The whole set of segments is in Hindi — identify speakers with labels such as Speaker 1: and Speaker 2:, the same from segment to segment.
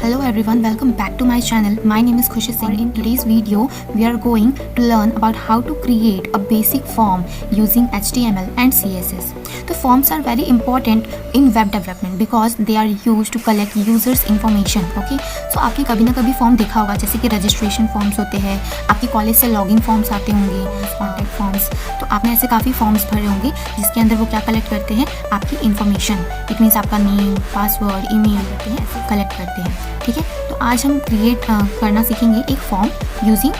Speaker 1: Hello everyone, welcome back to my channel. My name is Khushi Singh. In today's video, we are going to learn about how to create a basic form using HTML and CSS. The forms are very important in web development because they are used to collect users information. Okay, so आपने कभी ना कभी फॉर्म देखा होगा, जैसे कि रजिस्ट्रेशन फॉर्म्स होते हैं, आपके कॉलेज से लॉगिन फॉर्म्स आते होंगे, कॉन्टैक्ट फॉर्म्स। तो आपने ऐसे काफ़ी फॉर्म्स भरे होंगे जिसके अंदर वो क्या कलेक्ट करते हैं, आपकी इन्फॉर्मेशन। इट मीन्स आपका नेम, पासवर्ड, ईमेल करते हैं, ऐसे कलेक्ट करते हैं। ठीक है, तो आज हम क्रिएट करना सीखेंगे एक form using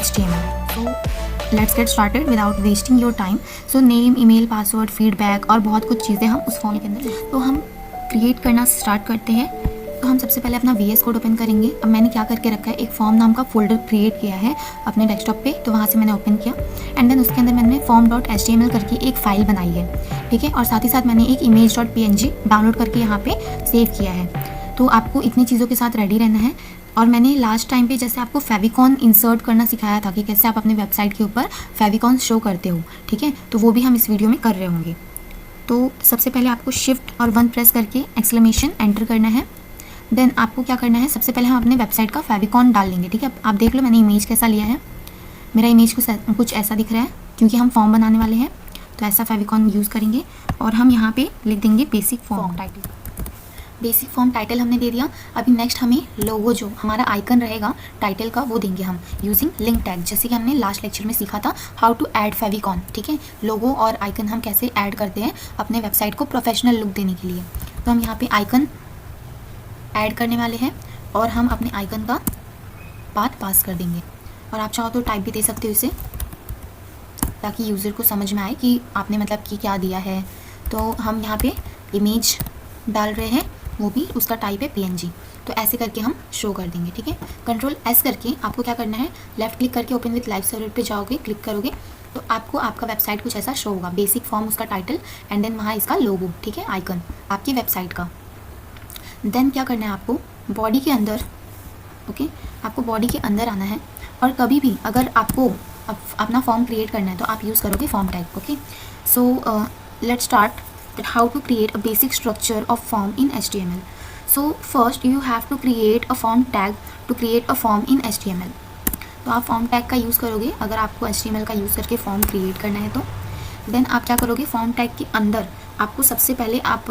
Speaker 1: HTML. So let's get started without wasting your time. So name, email, password, feedback और बहुत कुछ चीज़ें हम उस फॉर्म के अंदर, तो हम क्रिएट करना स्टार्ट करते हैं. तो हम सबसे पहले अपना VS कोड ओपन करेंगे. अब मैंने क्या करके रखा है, एक फॉर्म नाम का फोल्डर क्रिएट किया है अपने डेस्कटॉप पे, तो वहाँ से मैंने ओपन किया एंड देन उसके अंदर मैंने form.html करके एक फ़ाइल बनाई है. ठीक है, और साथ ही साथ मैंने एक image.png डाउनलोड करके यहाँ पे सेव किया है. तो आपको इतनी चीज़ों के साथ रेडी रहना है. और मैंने लास्ट टाइम पे जैसे आपको फेविकॉन इंसर्ट करना सिखाया था कि कैसे आप अपने वेबसाइट के ऊपर फेविकॉन शो करते हो. ठीक है, तो वो भी हम इस वीडियो में कर रहे होंगे. तो सबसे पहले आपको शिफ्ट और 1 प्रेस करके एक्सक्लेमेशन एंटर करना है. देन आपको क्या करना है, सबसे पहले हम अपने वेबसाइट का फेविकॉन डाल लेंगे. ठीक है, आप देख लो मैंने इमेज कैसा लिया है. मेरा इमेज कुछ ऐसा दिख रहा है क्योंकि हम फॉर्म बनाने वाले हैं, तो ऐसा फेविकॉन यूज़ करेंगे. और हम यहाँ पे लिख देंगे basic form title. Basic form title हमने दे दिया. अभी नेक्स्ट हमें लोगो, जो हमारा आइकन रहेगा टाइटल का, वो देंगे हम यूजिंग लिंक टैग, जैसे कि हमने लास्ट लेक्चर में सीखा था हाउ टू ऐड फेविकॉन. ठीक है, लोगो और आइकन हम कैसे ऐड करते हैं अपने वेबसाइट को प्रोफेशनल लुक देने के लिए. तो हम यहाँ पे आइकन ऐड करने वाले हैं और हम अपने आइकन का पाथ पास कर देंगे. और आप चाहो तो टाइप भी दे सकते हो इसे, ताकि यूज़र को समझ में आए कि आपने मतलब कि क्या दिया है. तो हम यहाँ पे इमेज डाल रहे हैं, वो भी उसका टाइप है PNG. तो ऐसे करके हम शो कर देंगे. ठीक है, Ctrl+S करके आपको क्या करना है, लेफ़्ट क्लिक करके ओपन विथ लाइव सर्वर पे जाओगे, क्लिक करोगे तो आपको आपका वेबसाइट कुछ ऐसा शो होगा. बेसिक फॉर्म उसका टाइटल एंड देन वहाँ इसका लोगो. ठीक है, आइकन आपकी वेबसाइट का. देन क्या करना है, आपको बॉडी के अंदर, ओके, आपको बॉडी के अंदर आना है. और कभी भी अगर आपको अपना फॉर्म क्रिएट करना है तो आप यूज़ करोगे form tag. Okay, so let's start that how to create a basic structure of form in HTML. So first you have to create a form tag to create a form in HTML. तो आप फॉर्म टैग का यूज़ करोगे अगर आपको HTML का यूज़ करके फॉर्म क्रिएट करना है. तो देन आप क्या करोगे, फॉर्म टैग के अंदर आपको सबसे पहले, आप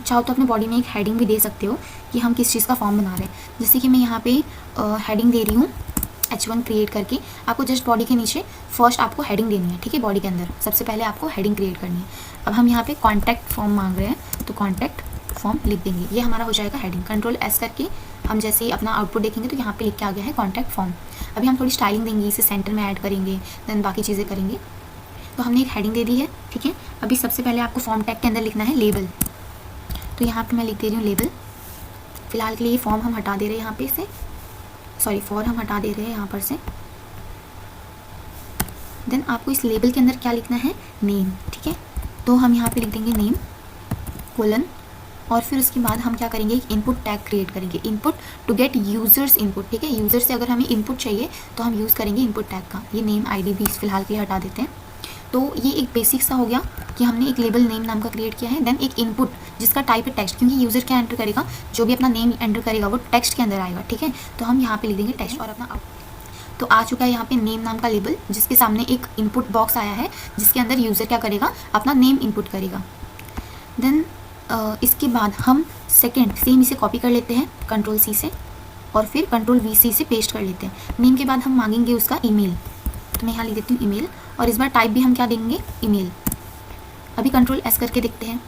Speaker 1: चाहो तो अपने बॉडी में एक हेडिंग भी दे सकते हो कि हम किस चीज़ का फॉर्म बना रहे हैं. जैसे कि मैं यहाँ पे हेडिंग दे रही हूँ H1 क्रिएट करके. आपको जस्ट बॉडी के नीचे फर्स्ट आपको हेडिंग देनी है. ठीक है, बॉडी के अंदर सबसे पहले आपको हेडिंग क्रिएट करनी है. अब हम यहाँ पे कॉन्टैक्ट फॉर्म मांग रहे हैं, तो कॉन्टैक्ट फॉर्म लिख देंगे. ये हमारा हो जाएगा हेडिंग. Ctrl+S करके हम जैसे ही अपना आउटपुट देखेंगे तो यहाँ पे लिख के आ गया है कॉन्टैक्ट फॉर्म. अभी हम थोड़ी स्टाइलिंग देंगे, इसे सेंटर में ऐड करेंगे, देन बाकी चीज़ें करेंगे. तो हमने एक हेडिंग दे दी है. ठीक है, अभी सबसे पहले आपको फॉर्म टैग के अंदर लिखना है लेबल. तो यहाँ पर मैं लिख दे रही हूँ लेबल. फिलहाल के लिए फॉर्म हम हटा दे रहे हैं यहाँ पे से, सॉरी फॉर हम हटा दे रहे हैं यहाँ पर से. देन आपको इस लेबल के अंदर क्या लिखना है, नेम. ठीक है, तो हम यहाँ पे लिख देंगे नेम कोलन. और फिर उसके बाद हम क्या करेंगे, एक इनपुट टैग क्रिएट करेंगे, input to get users input. ठीक है, यूज़र से अगर हमें इनपुट चाहिए तो हम यूज़ करेंगे इनपुट टैग का. ये नेम ID भी फिलहाल के लिए हटा देते हैं. तो ये एक बेसिक सा हो गया कि हमने एक लेबल नेम नाम का क्रिएट किया है. देन एक इनपुट जिसका टाइप है टेक्स्ट, क्योंकि यूज़र क्या एंटर करेगा, जो भी अपना नेम एंटर करेगा वो टेक्स्ट के अंदर आएगा. ठीक है, तो हम यहाँ पे लिख देंगे टेक्स्ट. और अपना तो आ चुका है यहाँ पे नेम नाम का लेबल, जिसके सामने एक इनपुट बॉक्स आया है जिसके अंदर यूज़र क्या करेगा, अपना नेम इनपुट करेगा. देन इसके बाद हम सेकंड सेम इसे कॉपी कर लेते हैं Ctrl+C से, और फिर Ctrl+V से पेस्ट कर लेते हैं. नेम के बाद हम मांगेंगे उसका ईमेल. तो मैं यहाँ लिख देती हूँ ईमेल, और इस बार टाइप भी हम क्या देंगे, ईमेल. अभी Ctrl+S करके देखते हैं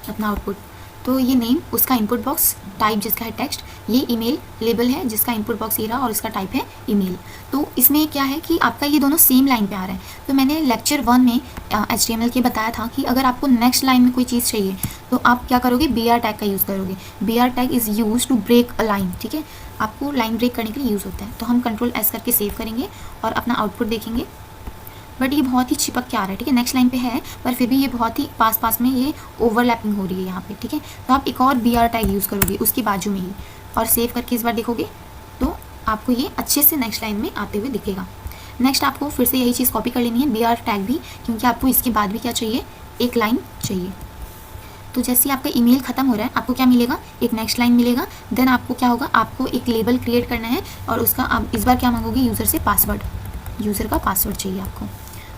Speaker 1: अपना आउटपुट. तो ये नेम उसका इनपुट बॉक्स, टाइप जिसका है टेक्स्ट, ये ईमेल लेबल है जिसका इनपुट बॉक्स ये रहा और इसका टाइप है ईमेल. तो इसमें क्या है कि आपका ये दोनों सेम लाइन पे आ रहा है. तो मैंने लेक्चर 1 में HTML के बताया था कि अगर आपको नेक्स्ट लाइन में कोई चीज़ चाहिए तो आप क्या करोगे, BR टैग का यूज़ करोगे. BR tag is use to break a line. ठीक है, आपको लाइन ब्रेक करने के लिए यूज़ होता है. तो हम Ctrl+S करके सेव करेंगे और अपना आउटपुट देखेंगे. बट ये बहुत ही चिपक के आ रहा है. ठीक है, नेक्स्ट लाइन पे है पर फिर भी ये बहुत ही पास में ये ओवरलैपिंग हो रही है यहाँ पे. ठीक है, तो आप एक और BR टैग यूज़ करोगे उसकी बाजू में ही, और सेव करके इस बार देखोगे तो आपको ये अच्छे से नेक्स्ट लाइन में आते हुए दिखेगा. नेक्स्ट आपको फिर से यही चीज़ कॉपी कर लेनी है, BR टैग भी, क्योंकि आपको इसके बाद भी क्या चाहिए, एक लाइन चाहिए. तो जैसे ही आपका ईमेल खत्म हो रहा है, आपको क्या मिलेगा, एक नेक्स्ट लाइन मिलेगा। देन आपको क्या होगा, आपको एक लेबल क्रिएट करना है और उसका आप इस बार क्या मांगोगे, यूज़र से पासवर्ड, यूज़र का पासवर्ड चाहिए आपको।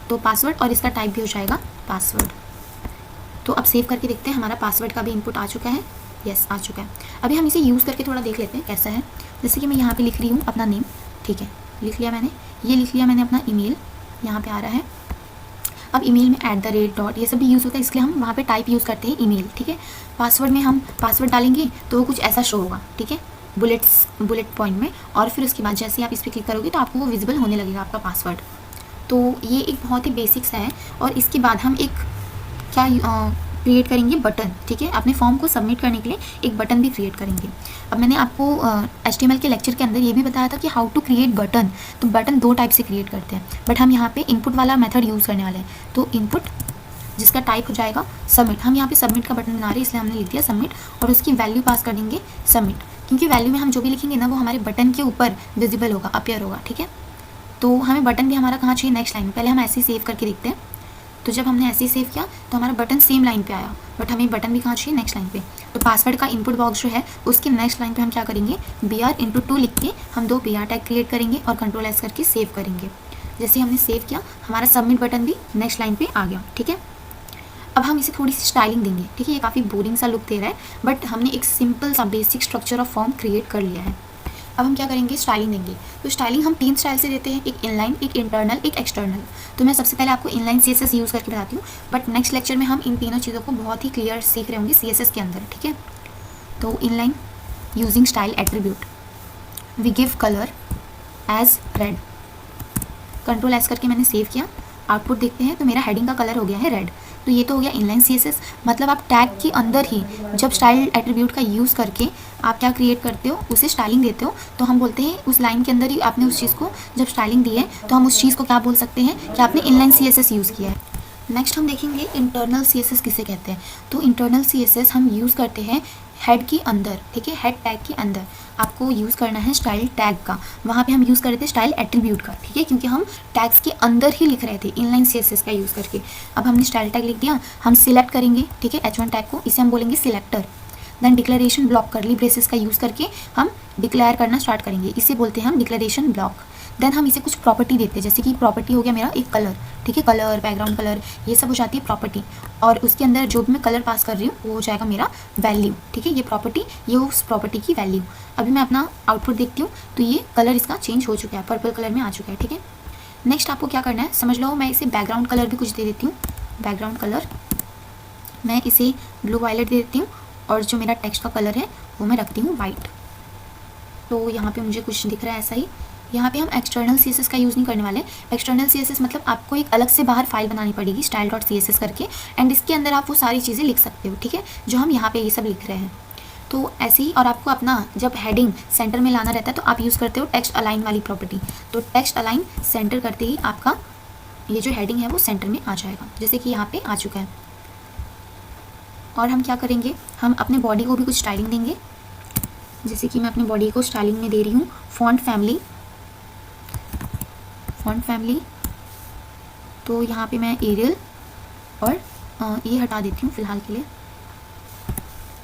Speaker 1: तो पासवर्ड और इसका टाइप भी हो जाएगा पासवर्ड। तो अब सेव करके देखते हैं, हमारा पासवर्ड का भी इनपुट आ चुका है। यस, आ चुका है। अभी हम इसे यूज़ करके थोड़ा देख लेते हैं कैसा है। जैसे कि मैं यहाँ पे लिख रही हूँ अपना नेम, ठीक है, लिख लिया मैंने, ये लिख लिया मैंने अपना ईमेल, यहाँ पे आ रहा है। अब ईमेल में @ ये सब भी यूज़ होता है, इसलिए हम वहाँ पे टाइप यूज़ करते हैं ईमेल, ठीक है। पासवर्ड में हम पासवर्ड डालेंगे तो वो कुछ ऐसा शो होगा, ठीक है, बुलेट पॉइंट में। और फिर उसके बाद जैसे आप इस पर क्लिक करोगे तो आपको वो विजिबल होने लगेगा आपका पासवर्ड। तो ये एक बहुत ही बेसिक सा है। और इसके बाद हम एक क्या क्रिएट करेंगे, बटन, ठीक है। अपने फॉर्म को सबमिट करने के लिए एक बटन भी क्रिएट करेंगे। अब मैंने आपको HTML के लेक्चर के अंदर ये भी बताया था कि हाउ टू क्रिएट बटन। तो बटन 2 टाइप से क्रिएट करते हैं, बट हम यहाँ पे इनपुट वाला मेथड यूज़ करने वाले हैं। तो इनपुट जिसका टाइप हो जाएगा सबमिट, हम यहाँ पे सबमिट का बटन बना रहे हैं इसलिए हमने लिख दिया सबमिट। और उसकी वैल्यू पास कर देंगे सबमिट, क्योंकि वैल्यू में हम जो भी लिखेंगे ना वो हमारे बटन के ऊपर विजिबल होगा, अपीयर होगा, ठीक है। तो हमें बटन भी हमारा कहाँ चाहिए, नेक्स्ट लाइन में। पहले हम ऐसे ही सेव करके देखते हैं। तो जब हमने ऐसे ही सेव किया तो हमारा बटन सेम लाइन पे आया, बट हमें बटन भी कहाँ चाहिए, नेक्स्ट लाइन पे। तो पासवर्ड का इनपुट बॉक्स जो है उसके नेक्स्ट लाइन पे हम क्या करेंगे, BR×2 लिख के हम 2 BR टैग क्रिएट करेंगे और Ctrl+S करके सेव करेंगे। जैसे हमने सेव किया, हमारा सबमिट बटन भी नेक्स्ट लाइन पे आ गया, ठीक है। अब हम इसे थोड़ी सी स्टाइलिंग देंगे, ठीक है। ये काफ़ी बोरिंग सा लुक दे रहा है, बट हमने एक सिंपल सा basic structure of form create कर लिया है। अब हम क्या करेंगे, स्टाइलिंग देंगे। तो स्टाइलिंग हम 3 स्टाइल से देते हैं, एक इनलाइन, एक इंटरनल, एक एक्सटर्नल। तो मैं सबसे पहले आपको इनलाइन CSS यूज़ करके बताती हूँ, बट नेक्स्ट लेक्चर में हम इन तीनों चीज़ों को बहुत ही क्लियर सीख रहे होंगे CSS के अंदर, ठीक है। तो inline using style attribute, we give colour as red. Ctrl+S करके मैंने सेव किया, आउटपुट देखते हैं तो मेरा हेडिंग का कलर हो गया है रेड। तो ये तो हो गया इनलाइन CSS। मतलब आप टैग के अंदर ही जब स्टाइल एट्रीब्यूट का यूज़ करके आप क्या क्रिएट करते हो, उसे स्टाइलिंग देते हो, तो हम बोलते हैं उस लाइन के अंदर ही आपने उस चीज़ को जब स्टाइलिंग दी है तो हम उस चीज़ को क्या बोल सकते हैं कि आपने इनलाइन CSS यूज़ किया है। नेक्स्ट हम देखेंगे इंटरनल CSS किसे कहते हैं। तो इंटरनल CSS हम यूज़ करते हैं हेड के अंदर, ठीक है, हेड टैग के अंदर आपको यूज़ करना है स्टाइल टैग का। वहाँ पे हम यूज़ कर रहे थे स्टाइल एट्रीब्यूट का, ठीक है, क्योंकि हम टैग्स के अंदर ही लिख रहे थे इनलाइन CSS का यूज़ करके। अब हमने स्टाइल टैग लिख दिया, हम सिलेक्ट करेंगे, ठीक है, H1 टैग को, इसे हम बोलेंगे selector. Then declaration block curly braces का यूज़ करके हम डिक्लेयर करना स्टार्ट करेंगे, इसे बोलते हैं हम डिक्लेरेशन ब्लॉक। देन हम इसे कुछ प्रॉपर्टी देते हैं, जैसे कि प्रॉपर्टी हो गया मेरा एक कलर, ठीक है, कलर, बैकग्राउंड कलर, ये सब हो जाती है प्रॉपर्टी। और उसके अंदर जो भी मैं कलर पास कर रही हूँ वो हो जाएगा मेरा वैल्यू, ठीक है, ये प्रॉपर्टी, ये उस प्रॉपर्टी की वैल्यू। अभी मैं अपना आउटपुट देखती हूँ तो ये कलर इसका चेंज हो चुका है, पर्पल कलर में आ चुका है, ठीक है। नेक्स्ट आपको क्या करना है, समझ लो, मैं इसे बैकग्राउंड कलर भी कुछ दे देती हूँ। बैकग्राउंड कलर मैं इसे ब्लू वायलेट दे देती हूँ और जो मेरा टेक्स्ट का कलर है वो मैं रखती हूँ वाइट। तो यहाँ पे मुझे कुछ दिख रहा है ऐसा ही। यहाँ पे हम एक्सटर्नल CSS का यूज़ नहीं करने वाले। एक्सटर्नल CSS मतलब आपको एक अलग से बाहर फाइल बनानी पड़ेगी style.css करके, एंड इसके अंदर आप वो सारी चीज़ें लिख सकते हो, ठीक है, जो हम यहाँ पे ये सब लिख रहे हैं। तो ऐसे ही, और आपको अपना जब हेडिंग सेंटर में लाना रहता है तो आप यूज़ करते हो टेक्स्ट अलाइन वाली प्रॉपर्टी। तो टेक्स्ट अलाइन सेंटर करते ही आपका ये जो हेडिंग है वो सेंटर में आ जाएगा, जैसे कि यहाँ पे आ चुका है। और हम क्या करेंगे, हम अपने बॉडी को भी कुछ स्टाइलिंग देंगे। जैसे कि मैं अपने बॉडी को स्टाइलिंग में दे रही हूँ फॉन्ट फैमिली। तो यहाँ पे मैं एरियल और ये हटा देती हूँ फ़िलहाल के लिए,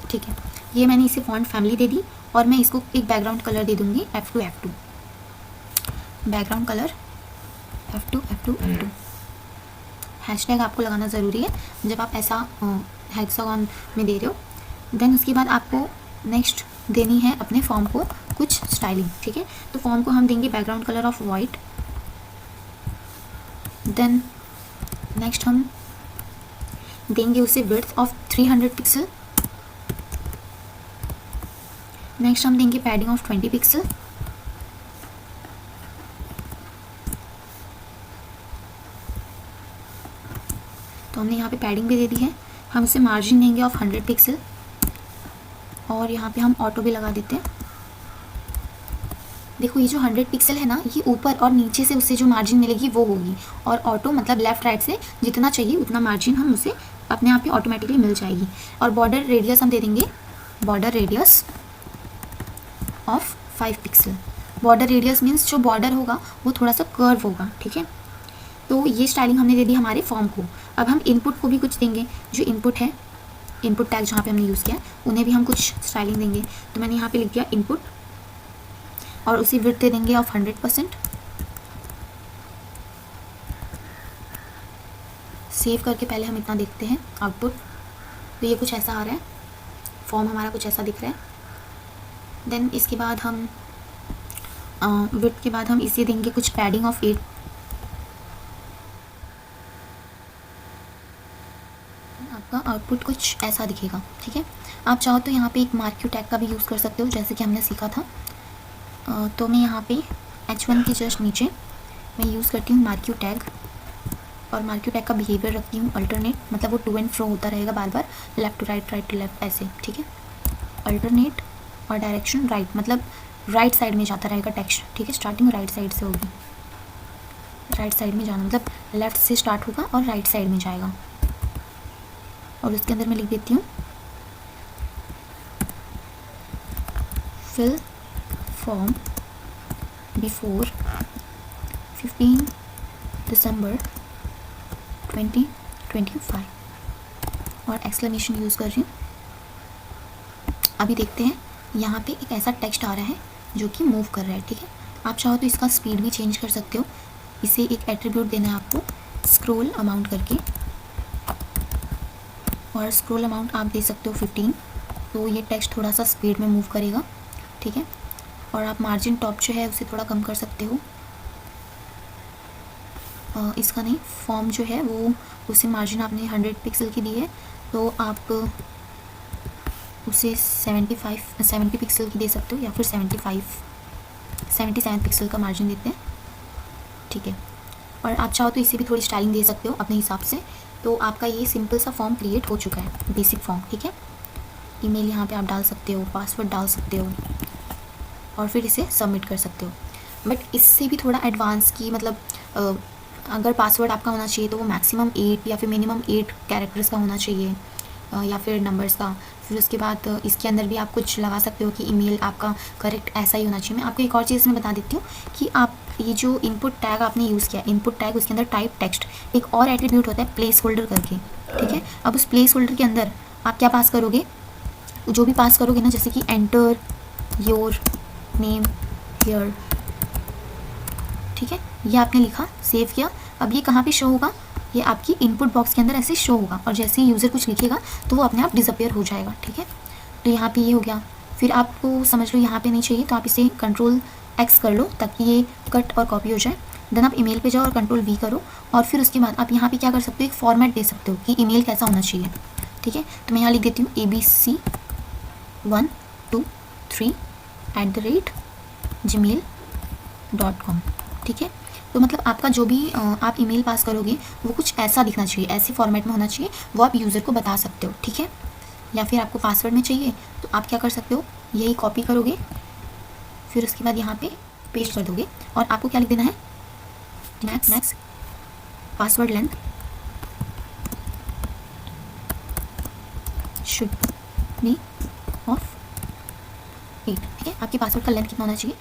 Speaker 1: ठीक है। ये मैंने इसे फॉन्ट फैमिली दे दी और मैं इसको एक बैकग्राउंड कलर दे दूँगी F2 background colour F2 hashtag आपको लगाना ज़रूरी है जब आप ऐसा हेक्सागोन में दे रहे हो। देन उसके बाद आपको नेक्स्ट देनी है अपने फॉर्म को कुछ स्टाइलिंग, ठीक है। तो फॉर्म को हम देंगे background colour of white. Then next हम देंगे उसे विड्थ ऑफ 300 पिक्सल। नेक्स्ट हम देंगे पैडिंग ऑफ 20 पिक्सल। तो हमने यहाँ पे पैडिंग भी दे दी है। हम इसे मार्जिन देंगे ऑफ 100 पिक्सल और यहाँ पे हम ऑटो भी लगा देते हैं। देखो ये जो 100 पिक्सल है ना, ये ऊपर और नीचे से उससे जो मार्जिन मिलेगी वो होगी, और ऑटो मतलब लेफ़्ट राइट से जितना चाहिए उतना मार्जिन हम उसे अपने आप ही ऑटोमेटिकली मिल जाएगी। और बॉर्डर रेडियस हम दे देंगे border radius of 5 pixel. Border radius means जो बॉर्डर होगा वो थोड़ा सा कर्व होगा, ठीक है। तो ये स्टाइलिंग हमने दे दी हमारे फॉर्म को। अब हम इनपुट को भी कुछ देंगे। जो इनपुट है इनपुट टैग जहाँ पे हमने यूज़ किया है उन्हें भी हम कुछ स्टाइलिंग देंगे। तो मैंने यहाँ पे लिख दिया इनपुट और उसी विड्थ दे देंगे ऑफ 100%। सेव करके पहले हम इतना देखते हैं आउटपुट। तो ये कुछ ऐसा आ रहा है, फॉर्म हमारा कुछ ऐसा दिख रहा है। देन इसके बाद हम विड्थ के बाद हम इसे देंगे कुछ पैडिंग ऑफ 8। आपका आउटपुट कुछ ऐसा दिखेगा, ठीक है। आप चाहो तो यहाँ पे एक मार्क्यू टैग का भी यूज़ कर सकते हो, जैसे कि हमने सीखा था। तो मैं यहाँ पे H1 के जस्ट नीचे मैं यूज़ करती हूँ मार्क्यू टैग, और मार्क्यू टैग का बिहेवियर रखती हूँ अल्टरनेट, मतलब वो टू एंड फ्रो होता रहेगा बार बार, left to right, right to left, ऐसे, ठीक है। अल्टरनेट और डायरेक्शन राइट, मतलब राइट साइड में जाता रहेगा टेक्स्ट, ठीक है। स्टार्टिंग राइट साइड से होगी, राइट साइड में जाना मतलब लेफ़्ट से स्टार्ट होगा और राइट साइड में जाएगा। और उसके अंदर मैं लिख देती हूँ फिल फॉर्म बिफोर 15 दिसंबर 2025 और एक्सक्लेमेशन यूज़ कर रही हूँ। अभी देखते हैं, यहाँ पे एक ऐसा टेक्स्ट आ रहा है जो कि मूव कर रहा है, ठीक है। आप चाहो तो इसका स्पीड भी चेंज कर सकते हो। इसे एक एट्रीब्यूट देना है आपको स्क्रॉल अमाउंट करके, और स्क्रॉल अमाउंट आप दे सकते हो 15। तो ये टेक्स्ट थोड़ा सा स्पीड में मूव करेगा, ठीक है। और आप मार्जिन टॉप जो है उसे थोड़ा कम कर सकते हो। इसका नहीं, फॉर्म जो है वो उसे मार्जिन आपने 100 पिक्सल की दी है, तो आप उसे 70 पिक्सल की दे सकते हो, या फिर 77 पिक्सल का मार्जिन देते हैं, ठीक है। और आप चाहो तो इसे भी थोड़ी स्टाइलिंग दे सकते हो अपने हिसाब से। तो आपका ये सिंपल सा फॉर्म क्रिएट हो चुका है, बेसिक फॉर्म, ठीक है। ईमेल यहाँ पे आप डाल सकते हो, पासवर्ड डाल सकते हो और फिर इसे सबमिट कर सकते हो। बट इससे भी थोड़ा एडवांस की, मतलब अगर पासवर्ड आपका होना चाहिए तो वो मैक्सिमम 8 या फिर मिनिमम 8 कैरेक्टर्स का होना चाहिए, या फिर नंबर्स का। फिर उसके बाद इसके अंदर भी आप कुछ लगा सकते हो कि ईमेल आपका करेक्ट ऐसा ही होना चाहिए। मैं आपको एक और चीज़ में बता देती हूँ कि आप ये जो इनपुट टैग आपने यूज़ किया, इनपुट टैग, उसके अंदर टाइप टेक्स्ट एक और एट्रीब्यूट होता है प्लेस होल्डर करके, ठीक है। अब उस प्लेस होल्डर के अंदर आप क्या पास करोगे, जो भी पास करोगे ना, जैसे कि एंटर योर नेम हियर, ठीक है। ये आपने लिखा, सेव किया। अब ये कहाँ पे शो होगा, ये आपकी इनपुट बॉक्स के अंदर ऐसे शो होगा, और जैसे ही यूज़र कुछ लिखेगा तो वो अपने आप डिसअपियर हो जाएगा, ठीक है। तो यहाँ पे ये हो गया। फिर आपको समझ लो यहाँ पे नहीं चाहिए तो आप इसे Ctrl+X कर लो ताकि ये कट और कॉपी हो जाए। देन आप ईमेल पे जाओ और Ctrl+V करो, और फिर उसके बाद आप यहाँ पे क्या कर सकते हो, एक फॉर्मेट दे सकते हो कि ईमेल कैसा होना चाहिए, ठीक है। तो मैं यहाँ लिख देती हूँ abc123@gmail.com, ठीक है। तो मतलब आपका जो भी आप ईमेल पास करोगे वो कुछ ऐसा दिखना चाहिए, ऐसे फॉर्मेट में होना चाहिए, वो आप यूज़र को बता सकते हो, ठीक है। या फिर आपको पासवर्ड में चाहिए तो आप क्या कर सकते हो, यही कॉपी करोगे, फिर उसके बाद यहाँ पे पेस्ट कर दोगे, और आपको क्या लिख देना है, max password length should be of 8, ठीक है। आपके पासवर्ड का लेंथ कितना होना चाहिए,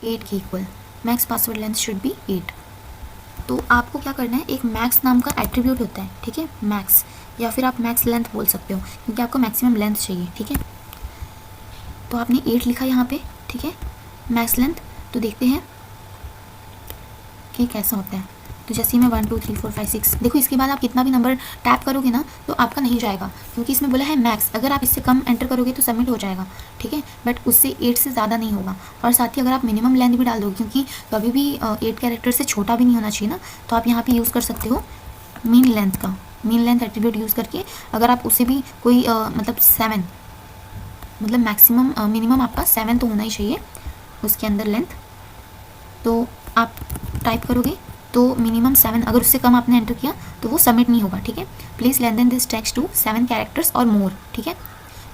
Speaker 1: 8 के equal. Max password length should be 8। तो आपको क्या करना है, एक मैक्स नाम का एट्रीब्यूट होता है, ठीक है, मैक्स, या फिर आप मैक्स लेंथ बोल सकते हो क्योंकि आपको मैक्सिमम लेंथ चाहिए, ठीक है। तो आपने 8 लिखा यहाँ पे, ठीक है, मैक्स लेंथ। तो देखते हैं कि कैसा होता है। तो जैसे मैं 1 2 3 4 5 6, देखो इसके बाद आप कितना भी नंबर टैप करोगे ना तो आपका नहीं जाएगा, क्योंकि इसमें बोला है मैक्स। अगर आप इससे कम एंटर करोगे तो सबमिट हो जाएगा, ठीक है, बट उससे 8 से ज़्यादा नहीं होगा। और साथ ही अगर आप मिनिमम लेंथ भी डाल दोगे, क्योंकि कभी भी 8 कैरेक्टर से छोटा भी नहीं होना चाहिए ना, तो आप यहाँ पर यूज़ कर सकते हो मीन लेंथ का, मीन लेंथ एट्रीब्यूट यूज़ करके। अगर आप उसे भी कोई मतलब 7, मतलब मैक्सिमम मिनिमम आपका 7 तो होना ही चाहिए उसके अंदर लेंथ, तो आप टाइप करोगे तो मिनिमम 7, अगर उससे कम आपने एंटर किया तो वो सबमिट नहीं होगा, ठीक है। Please lengthen this text to 7 characters और मोर, ठीक है।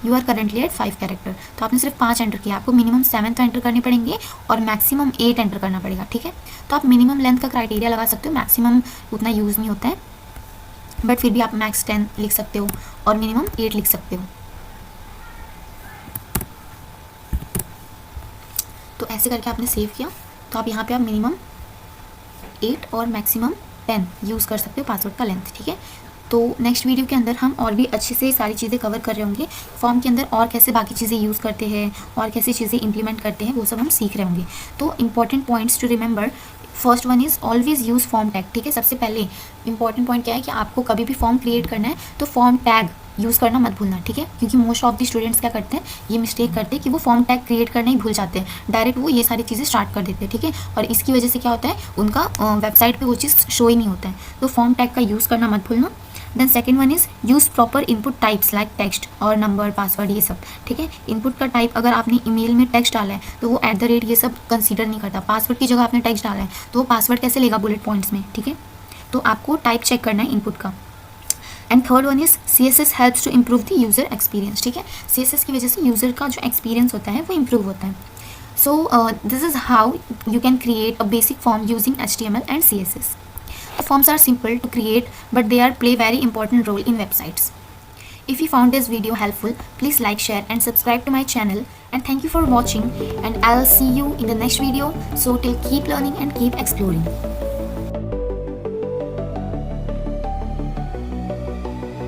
Speaker 1: You are currently at 5 character, तो आपने सिर्फ 5 एंटर किया, आपको मिनिमम 7 तो एंटर करने पड़ेंगे और मैक्सिमम 8 एंटर करना पड़ेगा, ठीक है। तो आप मिनिमम लेंथ का क्राइटेरिया लगा सकते हो, मैक्सिमम उतना यूज़ नहीं होता है, बट फिर भी आप मैक्स 10 लिख सकते हो और मिनिमम 8 लिख सकते हो। तो ऐसे करके आपने सेव किया, तो आप यहाँ पे आप मिनिमम 8 और मैक्सिमम 10 यूज़ कर सकते हो पासवर्ड का लेंथ, ठीक है। तो नेक्स्ट वीडियो के अंदर हम और भी अच्छे से सारी चीज़ें कवर कर रहे होंगे, फॉर्म के अंदर और कैसे बाकी चीज़ें यूज़ करते हैं और कैसे चीज़ें इंप्लीमेंट करते हैं वो सब हम सीख रहे होंगे। तो important points to remember, first one is always use form tag. ठीक है, सबसे पहले इंपॉर्टेंट पॉइंट क्या है कि आपको कभी भी फॉर्म क्रिएट करना है तो फॉर्म टैग यूज़ करना मत भूलना। ठीक है, क्योंकि मोस्ट ऑफ द स्टूडेंट्स क्या करते हैं, ये मिस्टेक करते हैं कि वो फॉर्म टैग क्रिएट करना ही भूल जाते हैं, डायरेक्ट वो ये सारी चीज़ें स्टार्ट कर देते हैं। ठीक है, और इसकी वजह से क्या होता है, उनका वेबसाइट पे वो चीज़ शो ही नहीं होता है। तो फॉर्म टैग का यूज़ करना मत भूलना। Then second one is use proper input types like text और नंबर, पासवर्ड, ये सब। ठीक है, इनपुट का टाइप अगर आपने ईमेल में टेक्स्ट डाला है तो वो @ ये सब कंसीडर नहीं करता। पासवर्ड की जगह आपने टेक्स्ट डाला है तो वो पासवर्ड कैसे लेगा बुलेट पॉइंट्स में। ठीक है, तो आपको टाइप चेक करना है इनपुट का। And third one is CSS helps to improve the user experience. ठीक है, CSS की वजह से यूज़र का जो एक्सपीरियंस होता है वो इम्प्रूव होता है। So this is how you can create a basic form using HTML and CSS. The forms are simple to create, but they play very important role in websites. If you found this video helpful, please like, share and subscribe to my channel. And thank you for watching, and I'll see you in the next video. So till keep learning and keep exploring.